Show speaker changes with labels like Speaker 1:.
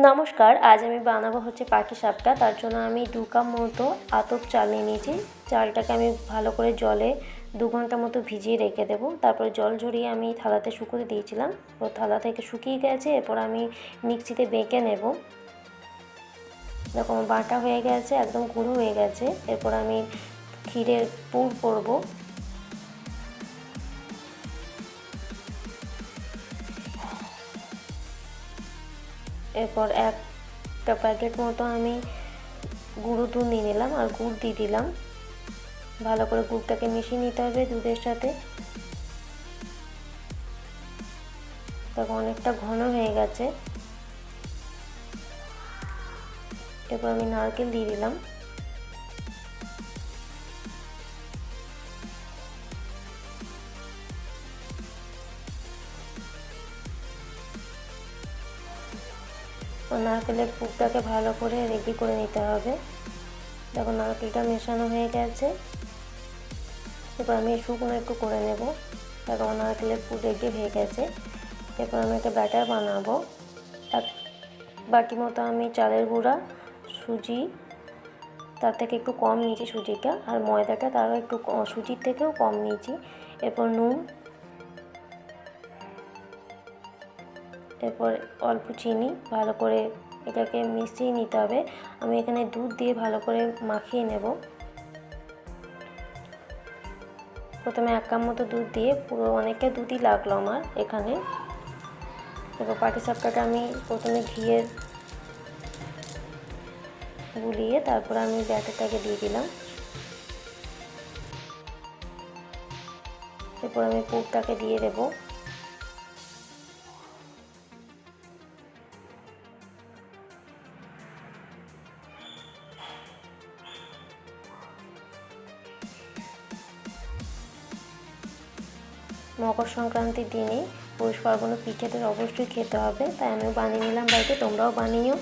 Speaker 1: নমস্কার, আজ আমি বানাবো হচ্ছে পাটিসাপটা। তার জন্য আমি 2 কাপ মতো আতপ চাল নিয়ে নিয়েছি। চালটাকে আমি ভালো করে জলে 2 ঘন্টা মতো ভিজিয়ে রেখে দেবো। তারপরে জল ঝরিয়ে আমি থালাতে শুকোতে দিয়েছিলাম। তো থালা থেকে শুকিয়ে গেছে। এরপর আমি মিক্সিতে বেঁকে নেব। দেখো বাটা হয়ে গেছে, একদম গুঁড়ো হয়ে গেছে। এরপর আমি ক্ষীরের পুর করব। এরপর একটা প্যাকেট মতো আমি গুঁড়ো দুধ নিয়ে নিলাম আর গুড় দিয়ে দিলাম। ভালো করে গুড়টাকে মিশিয়ে নিতে হবে দুধের সাথে। তখন অনেকটা ঘন হয়ে গেছে। এরপর আমি নারকেল দিয়ে দিলাম। নারকেলের পুরটাকে ভালো করে রেডি করে নিতে হবে। দেখো নারকেলটা মেশানো হয়ে গেছে। এরপর আমি শুকনো একটু করে নেব। দেখো নারকেলের পুর রেডি হয়ে গেছে। এরপর আমি একটা ব্যাটার বানাবো। এক বাটি মতো আমি চালের গুঁড়া, সুজি তার থেকে একটু কম নিয়েছি সুজিটা, আর ময়দাটা তারও একটু সুজির থেকেও কম নিয়েছি। এরপর নুন, এরপর অল্প চিনি, ভালো করে এটাকে মিশিয়ে নিতে হবে। আমি এখানে দুধ দিয়ে ভালো করে মাখিয়ে নেব। প্রথমে 1 কাপ মতো দুধ দিয়ে, পুরো অনেকটা দুধই লাগলো আমার এখানে। এরপর পাটিসাপটাটা আমি প্রথমে ঘিয়ের গুলিয়ে তারপর আমি ব্যাটারটাকে দিয়ে দিলাম। এরপর আমি পুরটাকে দিয়ে দেবো। মকর সংক্রান্তির দিনে পৌষ পার্বণে পিঠেটা অবশ্যই খেতে হবে, তাই আমিও বানিয়ে নিলাম বাড়িতে। তোমরাও বানিও।